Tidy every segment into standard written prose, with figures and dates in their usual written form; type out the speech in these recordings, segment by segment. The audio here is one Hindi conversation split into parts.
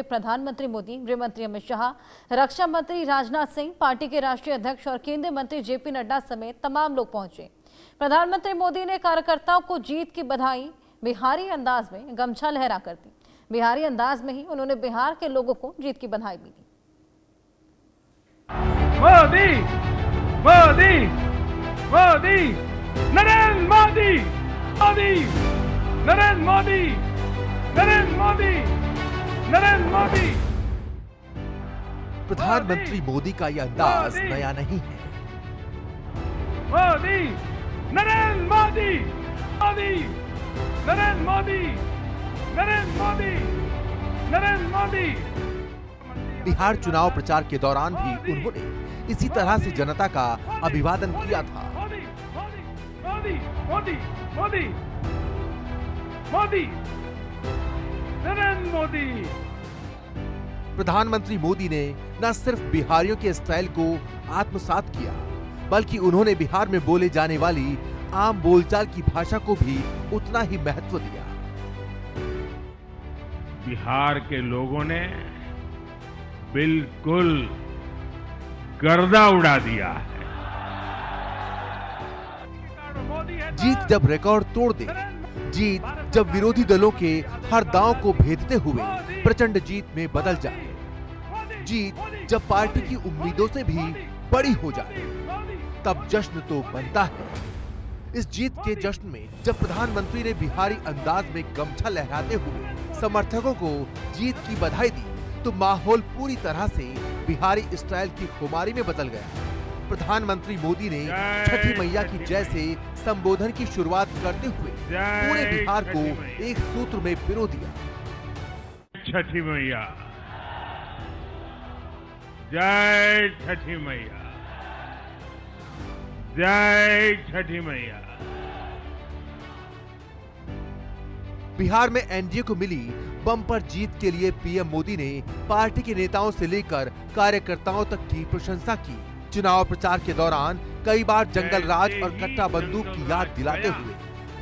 प्रधानमंत्री मोदी, गृह मंत्री अमित शाह, रक्षा मंत्री राजनाथ सिंह, पार्टी के राष्ट्रीय अध्यक्ष और केंद्रीय मंत्री जेपी नड्डा समेत तमाम लोग पहुंचे। प्रधानमंत्री मोदी ने कार्यकर्ताओं को जीत की बधाई बिहारी अंदाज में गमछा लहरा कर दी। बिहारी अंदाज में ही उन्होंने बिहार के लोगों को जीत की बधाई भी दी। मोदी मोदी मोदी नरेंद्र मोदी मोदी नरेंद्र मोदी नरेंद्र मोदी नरेंद्र मोदी। प्रधानमंत्री मोदी का यह अंदाज नया नहीं है। मोदी नरेंद्र मोदी मोदी नरेंद्र मोदी नरेंद्र मोदी नरेंद्र मोदी। बिहार चुनाव प्रचार के दौरान भी उन्होंने इसी तरह से जनता का अभिवादन किया था। मोदी मोदी मोदी मोदी मोदी नरेंद्र मोदी। प्रधानमंत्री मोदी ने न सिर्फ बिहारियों के स्टाइल को आत्मसात किया, बल्कि उन्होंने बिहार में बोले जाने वाली आम बोलचाल की भाषा को भी उतना ही महत्व दिया। बिहार के लोगों ने बिल्कुल गर्दा उड़ा दिया है। जीत जब रिकॉर्ड तोड़ दे, जीत जब विरोधी दलों के हर दांव को भेदते हुए प्रचंड जीत में बदल जाए, जीत जब पार्टी की उम्मीदों से भी बड़ी हो जाए, तब जश्न तो बनता है। इस जीत के जश्न में जब प्रधानमंत्री ने बिहारी अंदाज में गमछा लहराते हुए समर्थकों को जीत की बधाई दी, तो माहौल पूरी तरह से बिहारी स्टाइल की खुमारी में बदल गया। प्रधानमंत्री मोदी ने छठी मैया की जय से संबोधन की शुरुआत करते हुए पूरे बिहार को एक सूत्र में पिरो दिया। छठी मैया, जय छठी मैया, जय छठी मैया। बिहार में एनडीए को मिली बम्पर जीत के लिए पीएम मोदी ने पार्टी के नेताओं से लेकर कार्यकर्ताओं तक की प्रशंसा की। चुनाव प्रचार के दौरान कई बार जंगल राज और कट्टा बंदूक की याद दिलाते हुए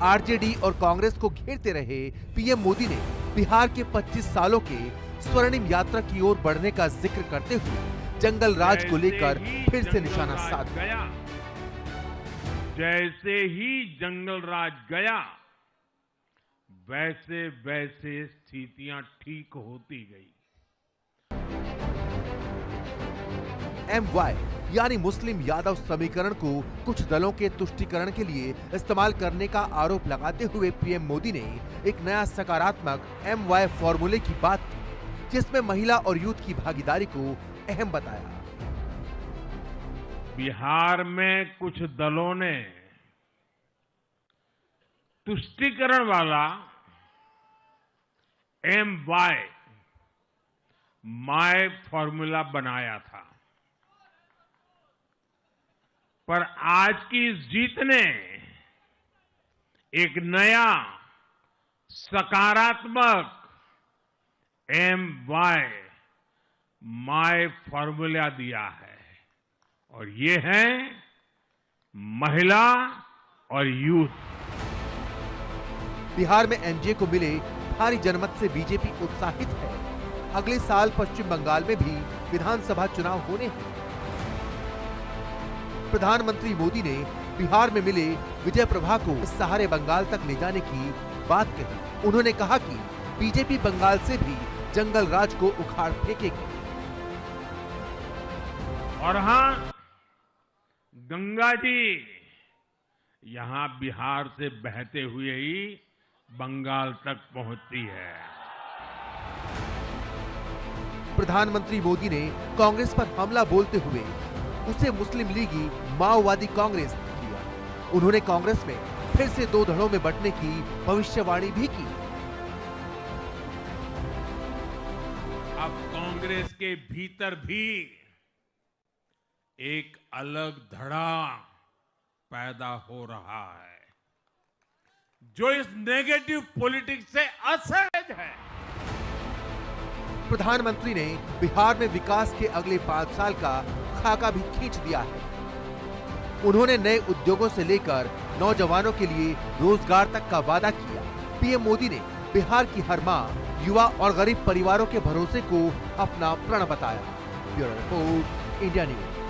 आरजेडी और कांग्रेस को घेरते रहे पीएम मोदी ने बिहार के 25 सालों के स्वर्णिम यात्रा की ओर बढ़ने का जिक्र करते हुए जंगल राज को लेकर फिर से निशाना साध गया। जैसे ही जंगल राज गया, वैसे वैसे स्थितियां ठीक होती गई। MY यानी मुस्लिम यादव समीकरण को कुछ दलों के तुष्टीकरण के लिए इस्तेमाल करने का आरोप लगाते हुए पीएम मोदी ने एक नया सकारात्मक MY फॉर्मूले की बात की, जिसमें महिला और यूथ की भागीदारी को अहम बताया। बिहार में कुछ दलों ने तुष्टीकरण वाला MY माय फॉर्मूला बनाया था, पर आज की इस जीत ने एक नया सकारात्मक MY माय फॉर्मूला दिया है, और ये है महिला और यूथ। बिहार में एनडीए को मिले भारी जनमत से बीजेपी उत्साहित है। अगले साल पश्चिम बंगाल में भी विधानसभा चुनाव होने हैं। प्रधानमंत्री मोदी ने बिहार में मिले विजय प्रभा को सहारे बंगाल तक ले जाने की बात कही। उन्होंने कहा कि बीजेपी बंगाल से भी जंगल राज को उखाड़ फेंकेगी। और हां, गंगा जी यहां बिहार से बहते हुए ही बंगाल तक पहुंचती है। प्रधानमंत्री मोदी ने कांग्रेस पर हमला बोलते हुए उसे मुस्लिम लीगी माओवादी कांग्रेस किया। उन्होंने कांग्रेस में फिर से दो धड़ों में बंटने की भविष्यवाणी भी की। अब कांग्रेस के भीतर भी एक अलग धड़ा पैदा हो रहा है, जो इस नेगेटिव पॉलिटिक्स से असहज है। प्रधानमंत्री ने बिहार में विकास के अगले 5 साल का खाका भी खींच दिया है। उन्होंने नए उद्योगों से लेकर नौजवानों के लिए रोजगार तक का वादा किया। पीएम मोदी ने बिहार की हर मां, युवा और गरीब परिवारों के भरोसे को अपना प्रण बताया। Bureau report, India news.